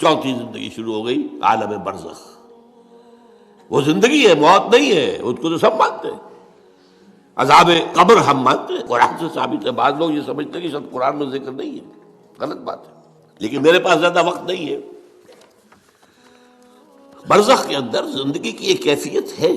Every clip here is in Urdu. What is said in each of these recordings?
چوتھی زندگی شروع ہو گئی، عالم برزخ۔ وہ زندگی ہے، موت نہیں ہے، اس کو تو سب مانتے ہیں۔ عذاب قبر ہم مانتے ہیں، قرآن سے ثابت ہے۔ بعض لوگ یہ سمجھتے ہیں کہ شاید قرآن میں ذکر نہیں ہے، غلط بات ہے، لیکن میرے پاس زیادہ وقت نہیں ہے۔ برزخ کے اندر زندگی کی ایک کیفیت ہے،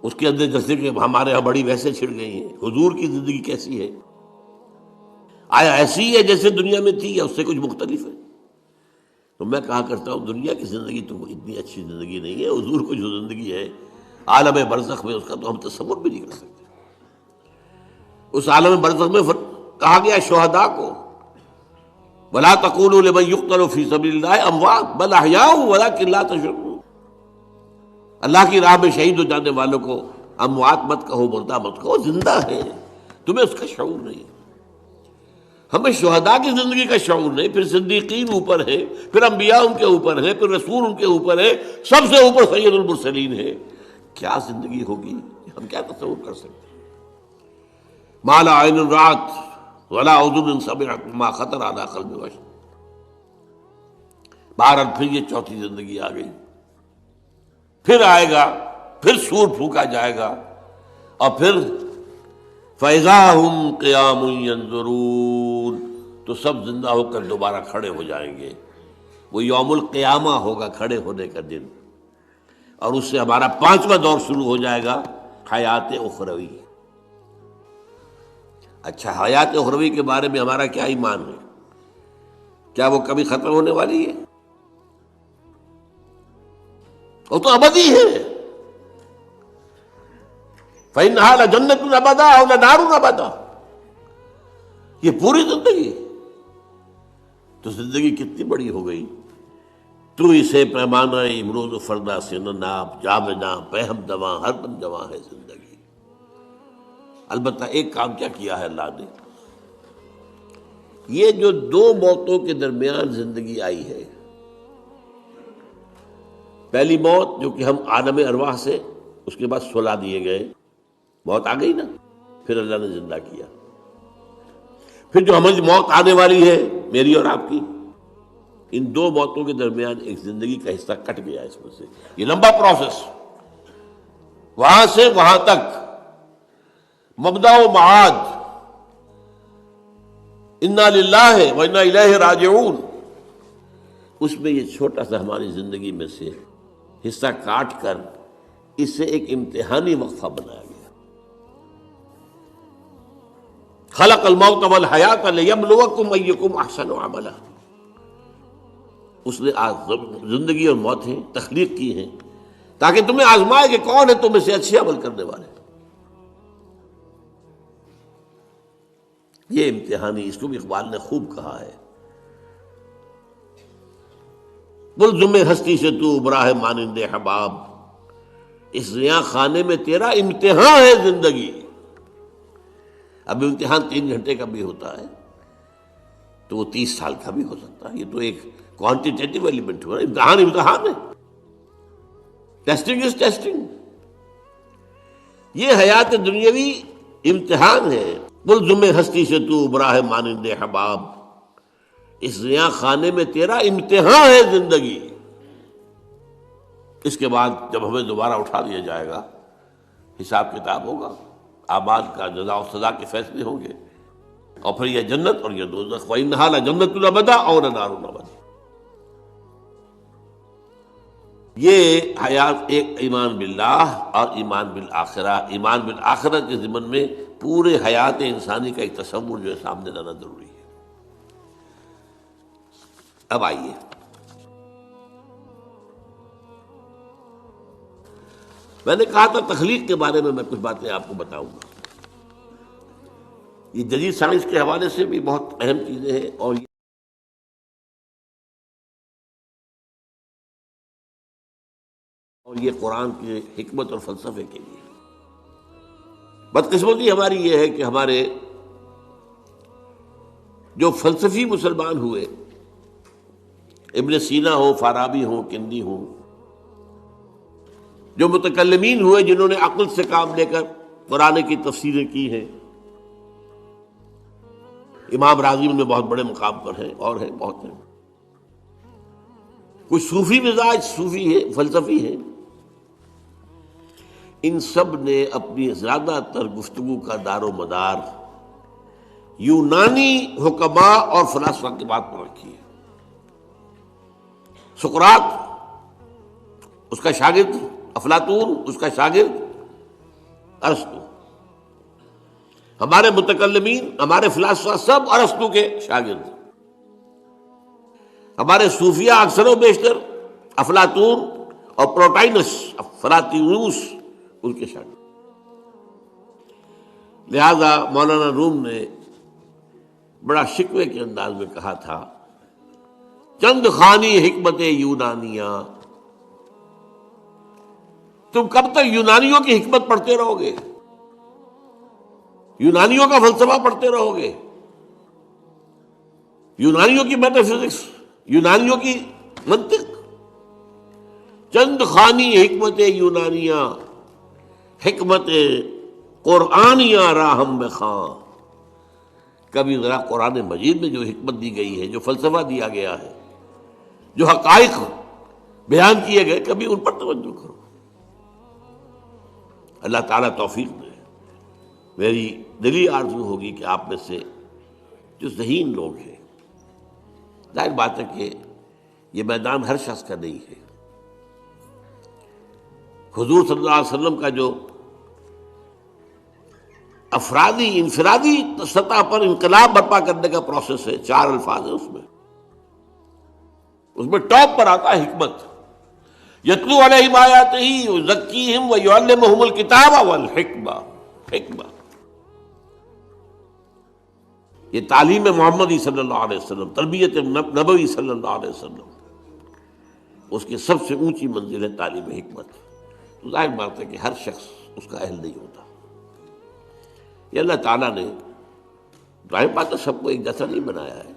اس کے اندر جیسے کہ ہمارے یہاں بڑی ویسے چھڑ گئی ہیں۔ حضور کی زندگی کیسی ہے؟ آیا ایسی ہے جیسے دنیا میں تھی یا اس سے کچھ مختلف ہے؟ تو میں کہا کرتا ہوں دنیا کی زندگی تو اتنی اچھی زندگی نہیں ہے، حضور کو جو زندگی ہے عالم برزخ میں، اس کا تو ہم تصور بھی نہیں کر سکتے۔ اس عالم برزخ میں کہا گیا شہداء کو وَلَا تَقُولُوا لِمَن يُقْتَلُ فِي سَبِيلِ اللَّهِ أَمْوَاتٌ بَلْ أَحْيَاءٌ وَلَٰكِن لَا تَشْعُرُونَ۔ اللہ کی راہ میں شہید ہو جانے والوں کو اموات مت کہو، مردہ مت کہو، زندہ ہے، تمہیں اس کا شعور نہیں۔ ہمیں شہداء کی زندگی کا شعور نہیں، پھر صدیقین اوپر ہے، پھر انبیاء ان کے اوپر ہے، پھر رسول ان کے اوپر ہے، سب سے اوپر سید المرسلین ہے۔ کیا زندگی ہوگی، ہم کیا تصور کر سکتے ہیں؟ ما لا عین رأت ولا اذن سمعت ما خطر علی قلب بشر۔ بہرحال پھر یہ چوتھی زندگی آ گئی، پھر آئے گا، پھر سور پھونکا جائے گا، اور پھر فَإِذَا هُمْ قِيَامٌ يَنظُرُونَ، تو سب زندہ ہو کر دوبارہ کھڑے ہو جائیں گے۔ وہ یوم القیامہ ہوگا، کھڑے ہونے کا دن، اور اس سے ہمارا پانچواں دور شروع ہو جائے گا، حیات اخروی۔ اچھا، حیات اخروی کے بارے میں ہمارا کیا ایمان ہے؟ کیا وہ کبھی ختم ہونے والی ہے؟ وہ تو ابدی ہے۔ فَإِنَّهَا لَجَنَّةٌ أَبَدًا أَوْ لَنَارٌ أَبَدًا، یہ پوری زندگی تو زندگی کتنی بڑی ہو گئی۔ تو اسے پیمانہ امروز و فردا سے نہ ناپ، جامنا پہم دواں ہر دم جواں ہے زندگی۔ البتہ ایک کام کیا کیا ہے اللہ نے، یہ جو دو موتوں کے درمیان زندگی آئی ہے، پہلی موت جو کہ ہم عالم ارواح سے، اس کے بعد سلا دیے گئے، موت آ گئی نا، پھر اللہ نے زندہ کیا۔ پھر جو ہمیں موت آنے والی ہے میری اور آپ کی، ان دو موتوں کے درمیان ایک زندگی کا حصہ کٹ گیا اس میں سے۔ یہ لمبا پروسیس، وہاں سے وہاں تک، مبدأ و معاد، انا للہ و انا الیہ راجعون، اس میں یہ چھوٹا سا ہماری زندگی میں سے حصہ کاٹ کر اسے ایک امتحانی وقفہ بنایا گیا۔ خلق الموت والحیات لیبلوکم ایکم احسن عملا، اس نے زندگی اور موتیں تخلیق کی ہیں تاکہ تمہیں آزمائے کہ کون ہے تم میں سے اچھے عمل کرنے والے۔ یہ امتحانی، اس کو بھی اقبال نے خوب کہا ہے، ملزم ہستی سے تو ابراہ مانند حباب، اس زیاں خانے میں تیرا امتحان ہے زندگی۔ اب امتحان 3 گھنٹے کا بھی ہوتا ہے تو وہ 30 سال کا بھی ہو سکتا ہے، یہ تو ایک کوانٹیٹیو ایلیمنٹ ہوا، امتحان ہے، ٹیسٹنگ از ٹیسٹنگ۔ یہ حیات دنیاوی امتحان ہے، ملزم ہستی سے تو ابراہ مانند حباب، اس زیاں خانے میں تیرا امتحان ہے زندگی۔ اس کے بعد جب ہمیں دوبارہ اٹھا دیا جائے گا، حساب کتاب ہوگا، اعمال کا جزا و سزا کے فیصلے ہوں گے، اور پھر یہ جنت اور یہ دوزخ، وَإِنَّهَا لَجَنَّةٌ أَبَدًا أَوْ لَنَارٌ أَبَدًا۔ یہ حیات ایک ایمان باللہ اور ایمان بالآخرہ، ایمان بالآخرہ کے ضمن میں پورے حیات انسانی کا ایک تصور جو ہے سامنے لانا ضروری ہے۔ اب آئیے، میں نے کہا تھا تخلیق کے بارے میں کچھ باتیں آپ کو بتاؤں گا۔ یہ جدید سائنس کے حوالے سے بھی بہت اہم چیزیں ہیں، اور یہ قرآن کی حکمت اور فلسفے کے لیے۔ بدقسمتی ہماری یہ ہے کہ ہمارے جو فلسفی مسلمان ہوئے، ابن سینا ہو، فارابی ہو، کندی ہو، جو متکلمین ہوئے جنہوں نے عقل سے کام لے کر قرآن کی تفسیریں کی ہیں، امام راضی میں بہت بڑے مقام پر ہیں، اور ہیں بہت ہیں. کچھ صوفی مزاج صوفی ہے، فلسفی ہے. ان سب نے اپنی زیادہ تر گفتگو کا دار و مدار یونانی حکماء اور فلاسفہ کی بات پر رکھی ہے. سقراط اس کا شاگرد، افلاطون اس کا شاگرد ارسطو. ہمارے متکلمین، ہمارے فلاسفہ سب ارسطو کے شاگرد. ہمارے صوفیہ اکثر و بیشتر افلاطون اور پروٹائنس فلاطینوس ان کے شاگرد. لہذا مولانا روم نے بڑا شکوے کے انداز میں کہا تھا، چند خوانی حکمت یونانیہ. تم کب تک یونانیوں کی حکمت پڑھتے رہو گے؟ یونانیوں کا فلسفہ پڑھتے رہو گے؟ یونانیوں کی میٹا فزکس، یونانیوں کی منطق. چند خوانی حکمت یونانیہ، حکمت قرآنیہ راہم میں خاں. کبھی ذرا قرآن مجید میں جو حکمت دی گئی ہے، جو فلسفہ دیا گیا ہے، جو حقائق بیان کیے گئے، کبھی ان پر توجہ کرو. اللہ تعالیٰ توفیق دے. میری دلی آرزو ہوگی کہ آپ میں سے جو ذہین لوگ ہیں، ظاہر بات ہے کہ یہ میدان ہر شخص کا نہیں ہے. حضور صلی اللہ علیہ وسلم کا جو افرادی انفرادی سطح پر انقلاب برپا کرنے کا پروسیس ہے، 4 الفاظ ہیں اس میں ٹاپ پر آتا ہے حکمت. یتلو علیہم آیاتہ یزکیہم ویعلمہم الکتاب والحکمہ. حکمہ یہ تعلیم محمدی صلی اللہ علیہ وسلم، تربیت نبوی صلی اللہ علیہ وسلم، اس کی سب سے اونچی منزل ہے تعلیم حکمت. تو ظاہر بات ہے کہ ہر شخص اس کا اہل نہیں ہوتا. یہ اللہ تعالیٰ نے ظاہر بات ہے سب کو ایک جیسا نہیں بنایا ہے.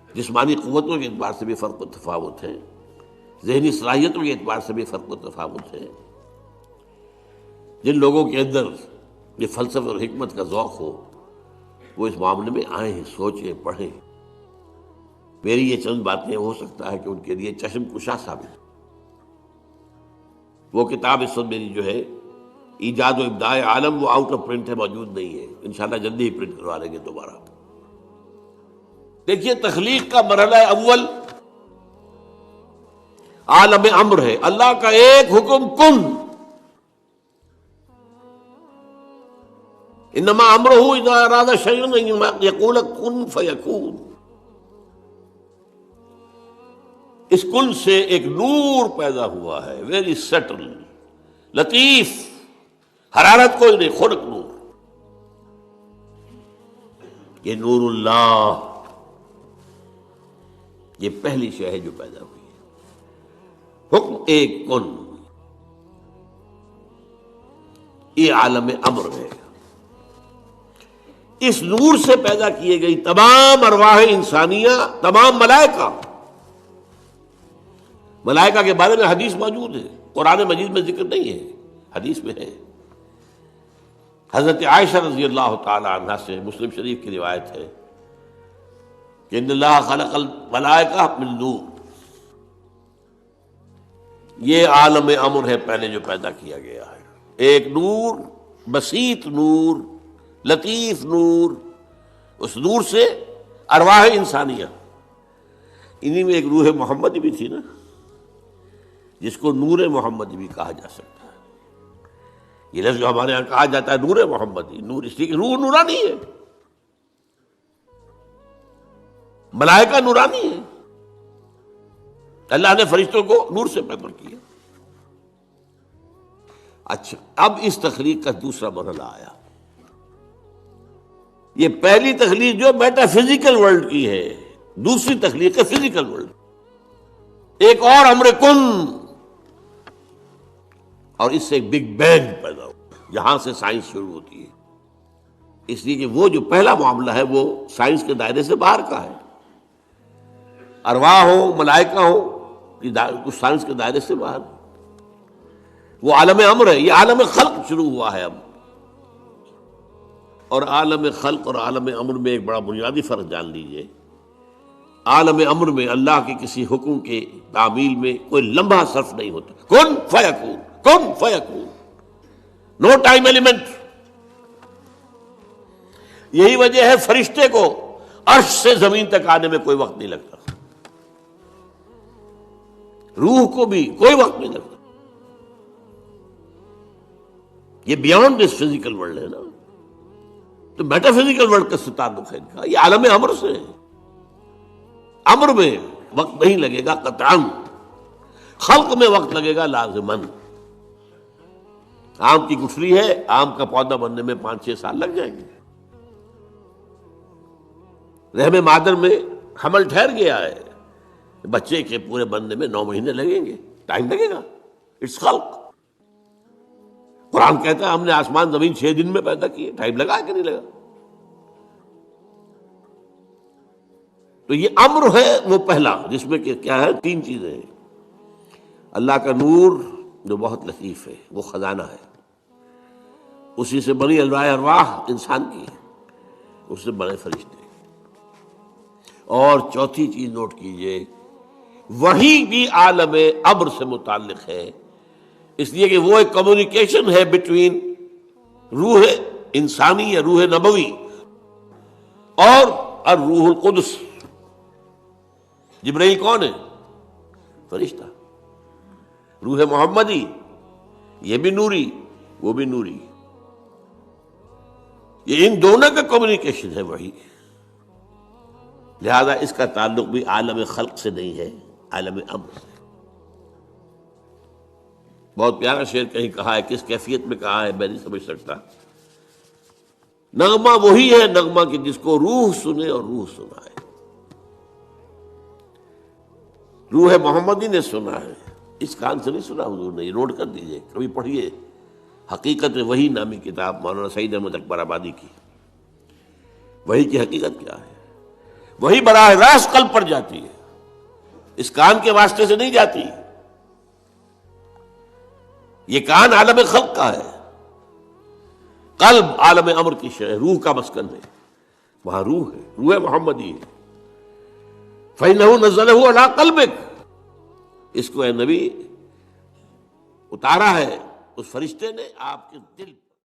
جسمانی قوتوں کے اعتبار سے بھی فرق و تفاوت ہے، ذہنی صلاحیتوں کے اعتبار سے بھی فرق و تفاوت ہے. جن لوگوں کے اندر یہ فلسفہ اور حکمت کا ذوق ہو وہ اس معاملے میں آئیں، سوچیں، پڑھیں. میری یہ چند باتیں ہو سکتا ہے کہ ان کے لیے چشم کشا ثابت. وہ کتاب اس وقت میری جو ہے ایجاد و ابداع عالم، وہ آؤٹ آف پرنٹ ہے، موجود نہیں ہے. انشاءاللہ جلدی ہی پرنٹ کروا لیں گے دوبارہ. دیکھیے تخلیق کا مرحلہ اول عالم امر ہے. اللہ کا ایک حکم کن، انما امرہ اذا اراد شیئا ان یقول کن فیکون. اس کن سے ایک نور پیدا ہوا ہے، ویری سٹل، لطیف، حرارت کوئی نہیں، خنک نور. یہ نور اللہ، یہ پہلی شے ہے جو پیدا ہوئی ہے. حکم ایک کن، یہ عالم امر ہے. اس نور سے پیدا کیے گئی تمام ارواح انسانیہ، تمام ملائکہ. ملائکہ کے بارے میں حدیث موجود ہے، قرآن مجید میں ذکر نہیں ہے، حدیث میں ہے. حضرت عائشہ رضی اللہ تعالی عنہ سے مسلم شریف کی روایت ہے کہ ان اللہ خلق الملائکہ من نور. یہ عالم امر ہے پہلے جو پیدا کیا گیا ہے. ایک نور، بسیط نور، لطیف نور. اس نور سے ارواح انسانیہ. انہی میں ایک روح محمدی بھی تھی نا، جس کو نور محمدی بھی کہا جا سکتا ہے. یہ لفظ جو ہمارے یہاں کہا جاتا ہے نور محمدی، نور اس لیے کہ روح نورانی ہے، ملائکہ نورانی ہے. اللہ نے فرشتوں کو نور سے پیدا کیا. اچھا، اب اس تخلیق کا دوسرا مرحلہ آیا. یہ پہلی تخلیق جو میٹا فزیکل ورلڈ کی ہے، دوسری تخلیق ہے فزیکل ورلڈ. ایک اور امر کن، اور اس سے ایک بگ بینگ پیدا ہو. یہاں سے سائنس شروع ہوتی ہے. اس لیے کہ وہ جو پہلا معاملہ ہے وہ سائنس کے دائرے سے باہر کا ہے. ارواح ہو، ملائکہ ہو، کچھ سائنس کے دائرے سے باہر. وہ عالم امر ہے. یہ عالم خلق شروع ہوا ہے. اب اور عالم خلق اور عالم امر میں ایک بڑا بنیادی فرق جان لیجئے. عالم امر میں اللہ کے کسی حکم کے تعمیل میں کوئی لمحہ صرف نہیں ہوتا. کن فیکون، کن فیکون، نو ٹائم ایلیمنٹ. یہی وجہ ہے فرشتے کو عرش سے زمین تک آنے میں کوئی وقت نہیں لگتا، روح کو بھی کوئی وقت نہیں لگتا. یہ بیانڈ دس فزیکل ورلڈ ہے نا، تو میٹا فزیکل ورلڈ کا تعلق ہے ان کا. یہ عالم امر سے ہے. امر میں وقت نہیں لگے گا قطعاً، خلق میں وقت لگے گا لازماً. آم کی گٹھلی ہے، آم کا پودا بننے میں 5-6 سال لگ جائیں گے. رحم مادر میں حمل ٹھہر گیا ہے، بچے کے پورے بننے میں 9 مہینے لگیں گے، ٹائم لگے گا. اٹس خلق. قرآن کہتا ہے ہم نے آسمان زمین 6 دن میں پیدا کیے. ٹائم لگا کہ نہیں لگا؟ تو یہ امر ہے وہ پہلا، جس میں کہ کیا ہے 3 چیزیں ہیں. اللہ کا نور جو بہت لطیف ہے، وہ خزانہ ہے، اسی سے بنی ارواح انسان کی ہے، اس سے بنے فرشتے. اور چوتھی چیز نوٹ کیجئے، وہی بھی عالم امر سے متعلق ہے، اس لیے کہ وہ ایک کمیونیکیشن ہے بٹوین روح انسانی یا روح نبوی اور الروح القدس. جبرائیل کون ہے؟ فرشتہ. روح محمدی یہ بھی نوری، وہ بھی نوری. یہ ان دونوں کا کمیونیکیشن ہے وہی. لہذا اس کا تعلق بھی عالم خلق سے نہیں ہے، عالم امر سے. بہت پیارا شعر کہیں کہا ہے، کس کیفیت میں کہا ہے میں نہیں سمجھ سکتا. نغمہ وہی ہے نغمہ کہ جس کو روح سنے اور روح سنائے. روح محمدی نے سنا ہے، اس کان سے نہیں سنا حضور نے. یہ نوٹ کر دیجئے، کبھی پڑھیے حقیقت وحی نامی کتاب مولانا سعید احمد اکبر آبادی کی. وحی کی حقیقت کیا ہے؟ وہی براہ راست قلب پر جاتی ہے، اس کان کے واسطے سے نہیں جاتی. یہ کان عالم خلق کا ہے، قلب عالم امر کی شے، روح کا مسکن ہے. وہاں روح ہے، روح محمدی ہے. فَإِنَّهُ نَزَّلَهُ عَلَىٰ قَلْبِكَ، اس کو اے نبی اتارا ہے اس فرشتے نے آپ کے دل